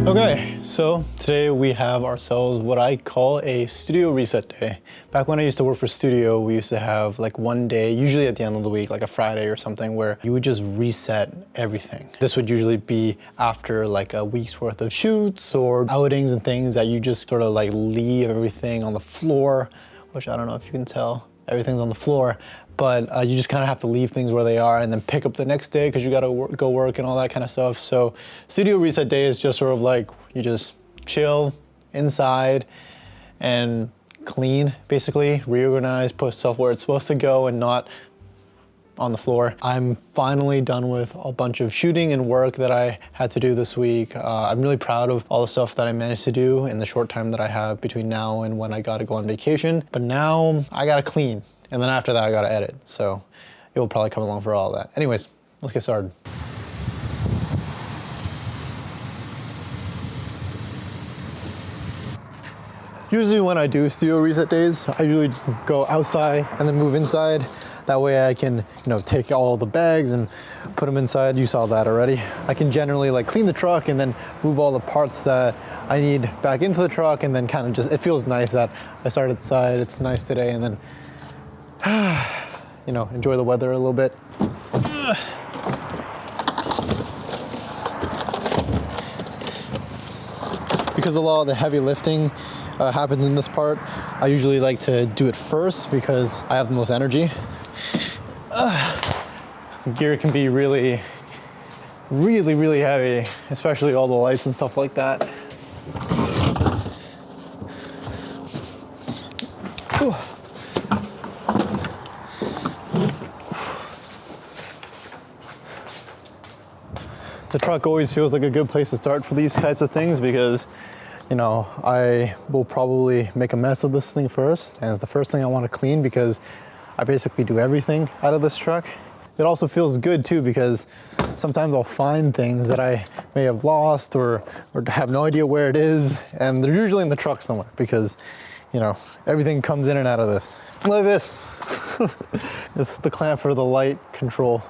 Okay, so today we have ourselves what I call a studio reset day. Back when I used to work for studio, we used to have like one day, usually at the end of the week, like a Friday or something, where you would just reset everything. This would usually be after like a week's worth of shoots or outings and things that you just sort of like leave everything on the floor, which I don't know if you can tell, everything's on the floor. But you just kind of have to leave things where they are and then pick up the next day because you got to go work and all that kind of stuff. So studio reset day is just sort of like you just chill inside and clean, basically, reorganize, put stuff where it's supposed to go and not on the floor. I'm finally done with a bunch of shooting and work that I had to do this week. I'm really proud of all the stuff that I managed to do in the short time that I have between now and when I got to go on vacation. But now I got to clean. And then after that, I gotta edit. So you'll probably come along for all that. Anyways, let's get started. Usually when I do studio reset days, I usually go outside and then move inside. That way I can, take all the bags and put them inside. You saw that already. I can generally like clean the truck and then move all the parts that I need back into the truck, and then kind of just, it feels nice that I started outside, it's nice today, and then enjoy the weather a little bit. Because a lot of the heavy lifting happens in this part, I usually like to do it first because I have the most energy. Gear can be really, really, really heavy, especially all the lights and stuff like that. Whew. The truck always feels like a good place to start for these types of things because, I will probably make a mess of this thing first, and it's the first thing I want to clean because I basically do everything out of this truck. It also feels good too because sometimes I'll find things that I may have lost or have no idea where it is, and they're usually in the truck somewhere because, everything comes in and out of this. Look at this. This is the clamp for the light control.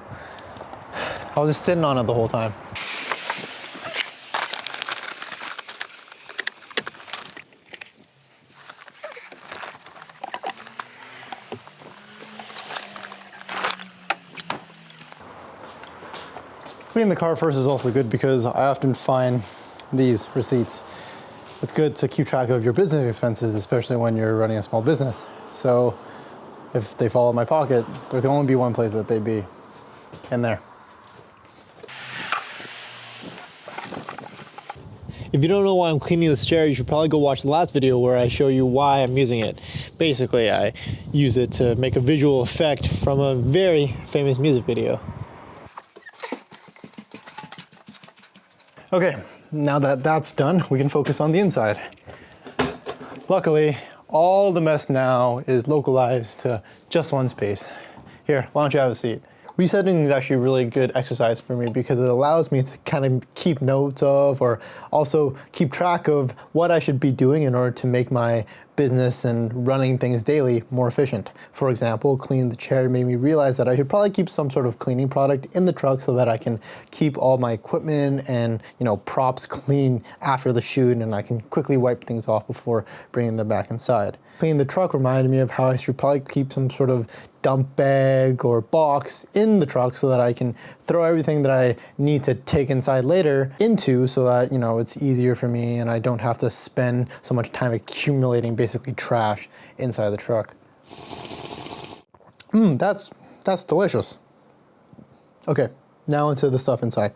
I was just sitting on it the whole time. Cleaning the car first is also good because I often find these receipts. It's good to keep track of your business expenses, especially when you're running a small business. So if they fall in my pocket, there can only be one place that they'd be, in there. If you don't know why I'm cleaning this chair, you should probably go watch the last video where I show you why I'm using it. Basically, I use it to make a visual effect from a very famous music video. Okay, now that that's done, we can focus on the inside. Luckily, all the mess now is localized to just one space. Here, why don't you have a seat? Resetting is actually a really good exercise for me because it allows me to kind of keep notes of, or also keep track of what I should be doing in order to make my business and running things daily more efficient. For example, cleaning the chair made me realize that I should probably keep some sort of cleaning product in the truck so that I can keep all my equipment and props clean after the shoot, and I can quickly wipe things off before bringing them back inside. Cleaning the truck reminded me of how I should probably keep some sort of dump bag or box in the truck so that I can throw everything that I need to take inside later into, so that it's easier for me and I don't have to spend so much time accumulating basically trash inside the truck. That's delicious. Okay, now into the stuff inside.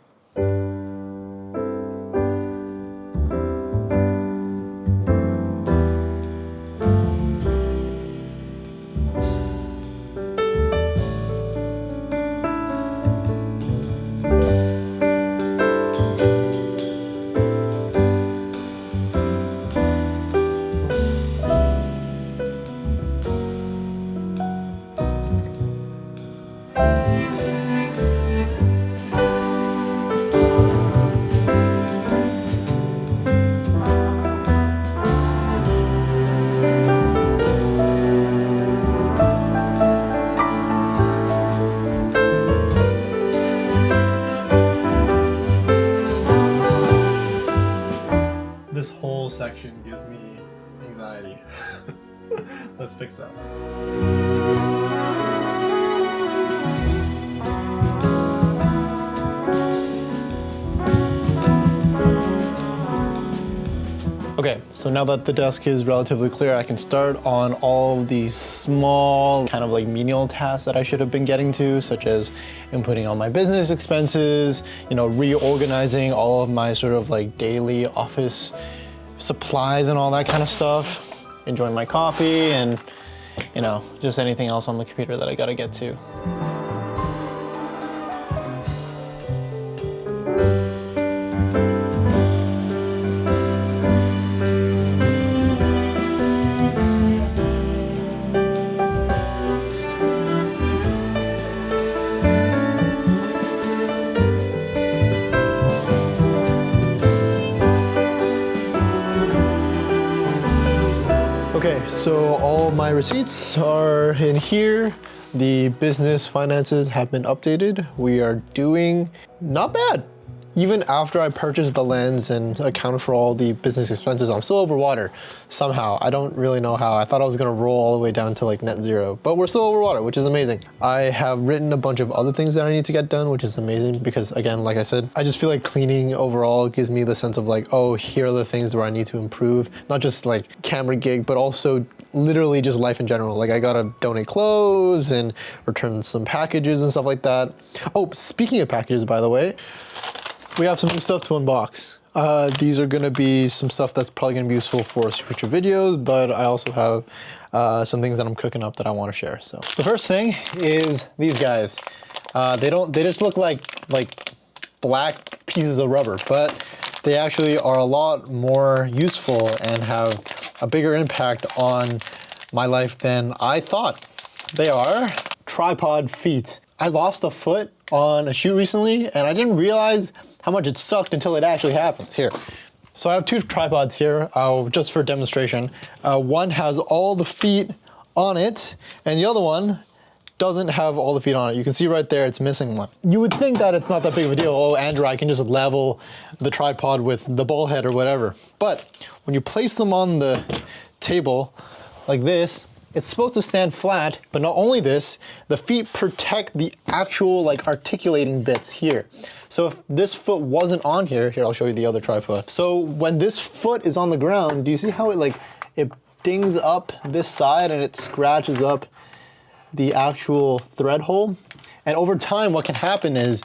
section gives me anxiety. Let's fix that. Okay, so now that the desk is relatively clear, I can start on all of these small kind of like menial tasks that I should have been getting to, such as inputting all my business expenses, you know, reorganizing all of my sort of like daily office supplies and all that kind of stuff, enjoying my coffee and, you know, just anything else on the computer that I gotta get to. Okay, so all my receipts are in here. The business finances have been updated. We are doing not bad. Even after I purchased the lens and accounted for all the business expenses, I'm still over water somehow. I don't really know how. I thought I was gonna roll all the way down to like net zero, but we're still over water, which is amazing. I have written a bunch of other things that I need to get done, which is amazing because again, like I said, I just feel like cleaning overall gives me the sense of like, oh, here are the things where I need to improve. Not just like camera gig, but also literally just life in general. Like I gotta donate clothes and return some packages and stuff like that. Oh, speaking of packages, by the way, we have some new stuff to unbox. These are gonna be some stuff that's probably gonna be useful for future videos, but I also have some things that I'm cooking up that I wanna share. So the first thing is these guys. They just look like black pieces of rubber, but they actually are a lot more useful and have a bigger impact on my life than I thought. They are tripod feet. I lost a foot on a shoot recently and I didn't realize how much it sucked until it actually happens. Here. So I have two tripods here, just for demonstration. One has all the feet on it and the other one doesn't have all the feet on it. You can see right there, it's missing one. You would think that it's not that big of a deal. Oh, Andrew, I can just level the tripod with the ball head or whatever. But when you place them on the table like this, it's supposed to stand flat, but not only this, the feet protect the actual like articulating bits here. So if this foot wasn't on here, I'll show you the other tripod. So when this foot is on the ground, do you see how it dings up this side and it scratches up the actual thread hole? And over time, what can happen is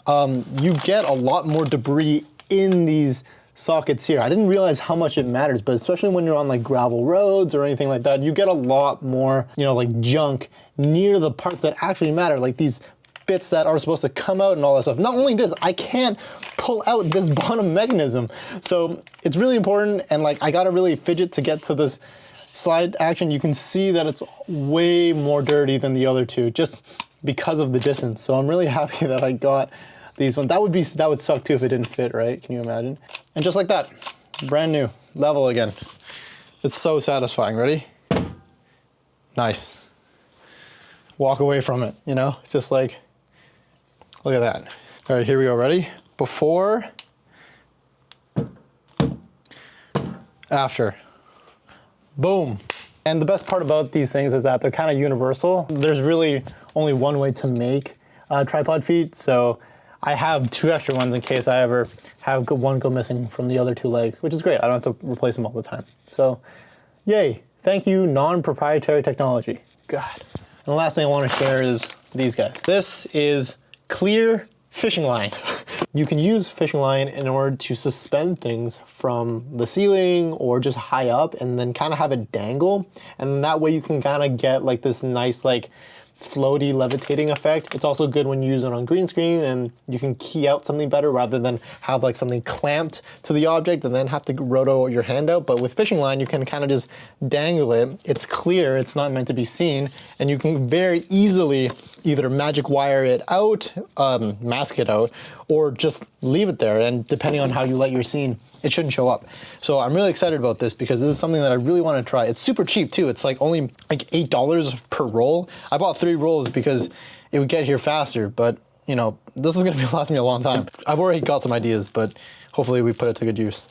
you get a lot more debris in these sockets here. I didn't realize how much it matters, but especially when you're on like gravel roads or anything like that, you get a lot more, you know, like junk near the parts that actually matter, like these bits that are supposed to come out and all that stuff. Not only this, I can't pull out this bottom mechanism. So it's really important, and like I gotta really fidget to get to this slide action. You can see that it's way more dirty than the other two just because of the distance. So I'm really happy that I got these ones. That would suck too if it didn't fit, right? Can you imagine? And just like that, brand new, level again. It's so satisfying. Ready? Nice. Walk away from it, you know? Just like, look at that. All right, here we go, ready? Before, after, boom. And the best part about these things is that they're kind of universal. There's really only one way to make tripod feet, so I have two extra ones in case I ever have one go missing from the other two legs, which is great. I don't have to replace them all the time. So, yay. Thank you, non-proprietary technology. God. And the last thing I want to share is these guys. This is clear fishing line. You can use fishing line in order to suspend things from the ceiling or just high up and then kind of have it dangle. And that way you can kind of get like this nice like floaty levitating effect. It's also good when you use it on green screen and you can key out something better rather than have like something clamped to the object and then have to roto your hand out. But with fishing line, you can kind of just dangle it. It's clear, it's not meant to be seen, and you can very easily either magic wire it out, mask it out, or just leave it there. And depending on how you let your scene, it shouldn't show up. So I'm really excited about this because this is something that I really want to try. It's super cheap too. It's like only like $8 per roll. I bought 3 rolls because it would get here faster, but you know, this is gonna last me a long time. I've already got some ideas, but hopefully we put it to good use.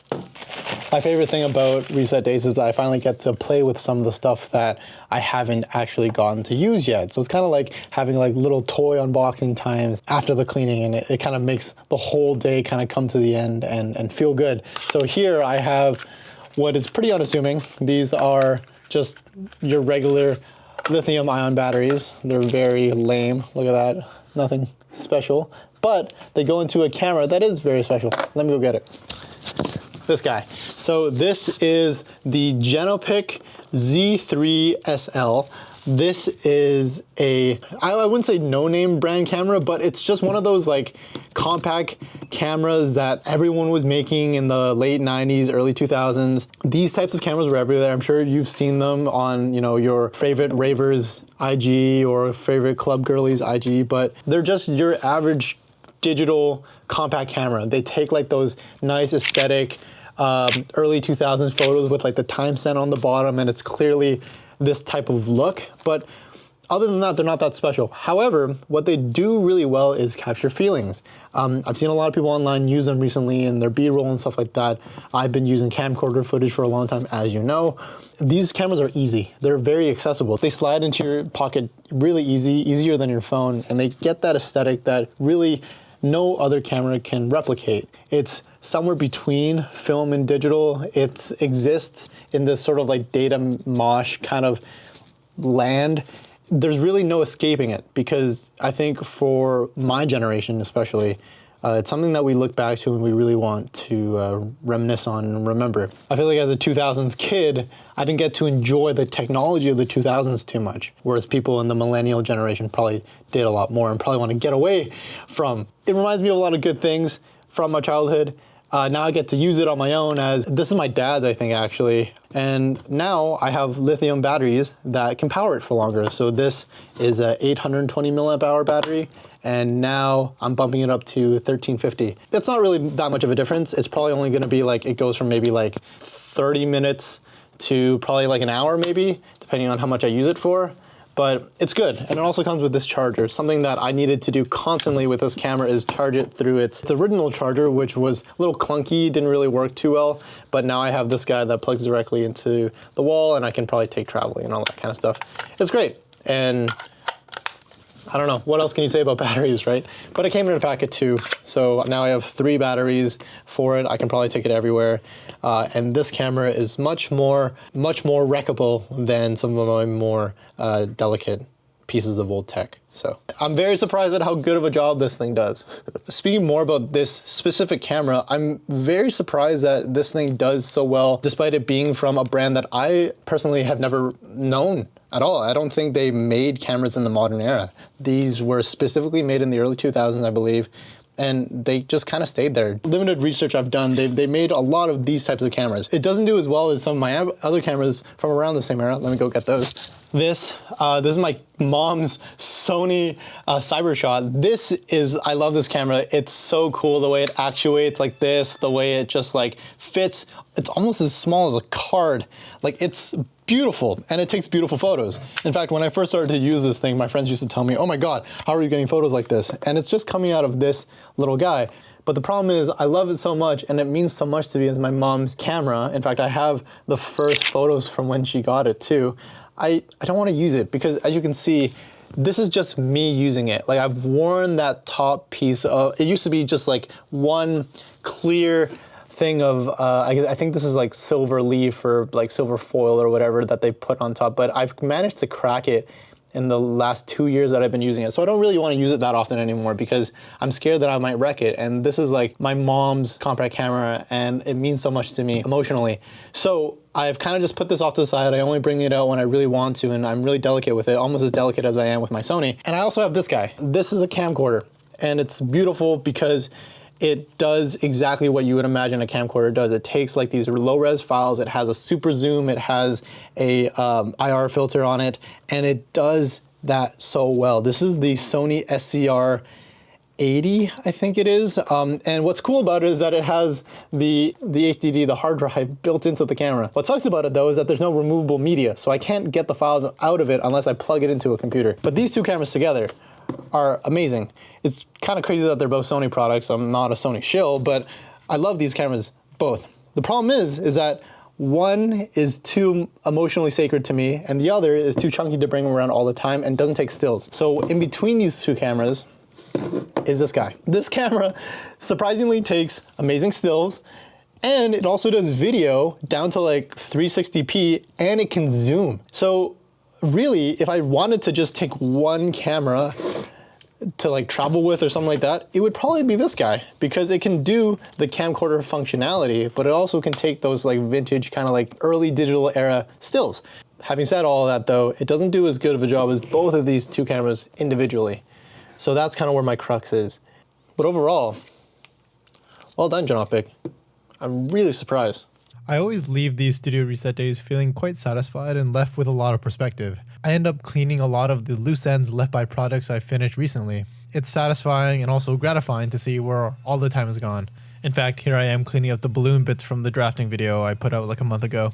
My favorite thing about reset days is that I finally get to play with some of the stuff that I haven't actually gotten to use yet. So it's kind of like having like little toy unboxing times after the cleaning, and it kind of makes the whole day kind of come to the end and feel good. So here I have what is pretty unassuming. These are just your regular lithium ion batteries. They're very lame. Look at that. Nothing special, but they go into a camera that is very special. Let me go get it. This guy. So this is the Genopic Z3 SL. This is I wouldn't say no-name brand camera, but it's just one of those like compact cameras that everyone was making in the late 90s, early 2000s. These types of cameras were everywhere. I'm sure you've seen them on, you know, your favorite ravers IG or favorite club girlies IG, but they're just your average digital compact camera. They take like those nice aesthetic early 2000s photos with like the timestamp on the bottom, and it's clearly this type of look, but other than that, they're not that special. However, what they do really well is capture feelings. I've seen a lot of people online use them recently in their B-roll and stuff like that. I've been using camcorder footage for a long time, as you know. These cameras are easy. They're very accessible. They slide into your pocket really easy, easier than your phone, and they get that aesthetic that really no other camera can replicate. It's somewhere between film and digital. It exists in this sort of like data mosh kind of land. There's really no escaping it, because I think for my generation especially, it's something that we look back to and we really want to reminisce on and remember. I feel like as a 2000s kid, I didn't get to enjoy the technology of the 2000s too much, whereas people in the millennial generation probably did a lot more and probably want to get away from. It reminds me of a lot of good things from my childhood. Now I get to use it on my own, as this is my dad's, I think, actually. And now I have lithium batteries that can power it for longer. So this is a 820 milliamp hour battery, and now I'm bumping it up to 1350. That's not really that much of a difference. It's probably only gonna be like, it goes from maybe like 30 minutes to probably like an hour maybe, depending on how much I use it for. But it's good, and it also comes with this charger. Something that I needed to do constantly with this camera is charge it through its original charger, which was a little clunky, didn't really work too well, but now I have this guy that plugs directly into the wall, and I can probably take traveling and all that kind of stuff. It's great, and I don't know, what else can you say about batteries, right? But it came in a packet too, so now I have 3 batteries for it. I can probably take it everywhere. And this camera is much more wreckable than some of my more delicate pieces of old tech. So I'm very surprised at how good of a job this thing does. Speaking more about this specific camera, I'm very surprised that this thing does so well, despite it being from a brand that I personally have never known at all. I don't think they made cameras in the modern era. These were specifically made in the early 2000s, I believe, and they just kind of stayed there. Limited research I've done, they made a lot of these types of cameras. It doesn't do as well as some of my other cameras from around the same era. Let me go get those. This is my mom's Sony Cybershot. I love this camera. It's so cool the way it actuates like this, the way it just like fits. It's almost as small as a card. Like, it's beautiful, and it takes beautiful photos. In fact, when I first started to use this thing, my friends used to tell me, oh my God, how are you getting photos like this? And it's just coming out of this little guy. But the problem is, I love it so much, and it means so much to me as my mom's camera. In fact, I have the first photos from when she got it too. I don't want to use it because, as you can see, this is just me using it. Like, I've worn that top piece of, it used to be just like one clear thing of, I think this is like silver leaf or like silver foil or whatever that they put on top, but I've managed to crack it in the last 2 years that I've been using it. So I don't really want to use it that often anymore because I'm scared that I might wreck it. And this is like my mom's compact camera, and it means so much to me emotionally. So I've kind of just put this off to the side. I only bring it out when I really want to, and I'm really delicate with it, almost as delicate as I am with my Sony. And I also have this guy. This is a camcorder, and it's beautiful because it does exactly what you would imagine a camcorder does. It takes like these low-res files, it has a super zoom, it has a IR filter on it, and it does that so well. This is the Sony SCR 80, I think it is. And what's cool about it is that it has the HDD, the hard drive, built into the camera. What sucks about it though is that there's no removable media, so I can't get the files out of it unless I plug it into a computer. But these two cameras together are amazing. It's kind of crazy that they're both Sony products. I'm not a Sony shill, but I love these cameras both. The problem is that one is too emotionally sacred to me and the other is too chunky to bring around all the time and doesn't take stills. So in between these two cameras is this guy. This camera surprisingly takes amazing stills, and it also does video down to like 360p, and it can zoom. So really, if I wanted to just take one camera to like travel with or something like that, it would probably be this guy, because it can do the camcorder functionality, but it also can take those like vintage kind of like early digital era stills. Having said all that though, it doesn't do as good of a job as both of these two cameras individually. So that's kind of where my crux is. But overall, well done, Janopic. I'm really surprised. I always leave these studio reset days feeling quite satisfied and left with a lot of perspective. I end up cleaning a lot of the loose ends left by projects I finished recently. It's satisfying and also gratifying to see where all the time has gone. In fact, here I am cleaning up the balloon bits from the drafting video I put out like a month ago.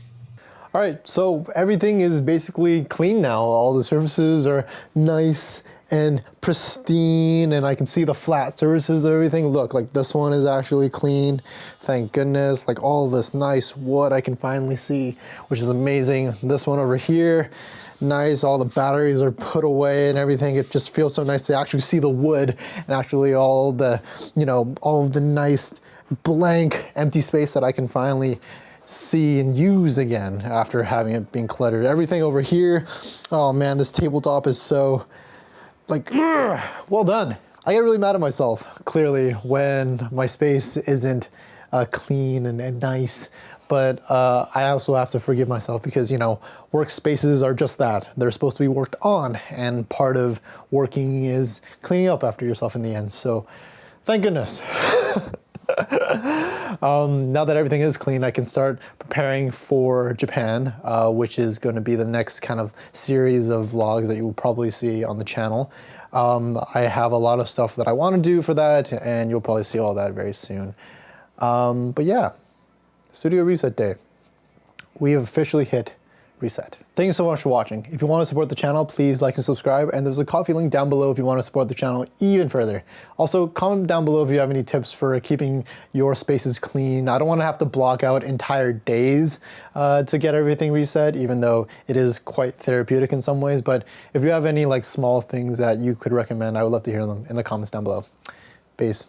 All right, so everything is basically clean now. All the surfaces are nice and pristine, and I can see the flat surfaces of everything. Look, like this one is actually clean. Thank goodness. Like all this nice wood I can finally see, which is amazing. This one over here, nice. All the batteries are put away and everything. It just feels so nice to actually see the wood and actually all the, you know, all of the nice blank empty space that I can finally see and use again after having it being cluttered. Everything over here, oh man, this tabletop is so like, well done. I get really mad at myself, clearly, when my space isn't clean and nice, but I also have to forgive myself because, you know, workspaces are just that. They're supposed to be worked on, and part of working is cleaning up after yourself in the end, so thank goodness. Now that everything is clean, I can start preparing for Japan, which is going to be the next kind of series of vlogs that you will probably see on the channel. I have a lot of stuff that I want to do for that, and you'll probably see all that very soon. But yeah, Studio Reset Day. We have officially hit reset. Thank you so much for watching. If you want to support the channel, please like and subscribe, and there's a coffee link down below if you want to support the channel even further. Also, comment down below if you have any tips for keeping your spaces clean. I don't want to have to block out entire days to get everything reset, even though it is quite therapeutic in some ways, but if you have any like small things that you could recommend, I would love to hear them in the comments down below. Peace.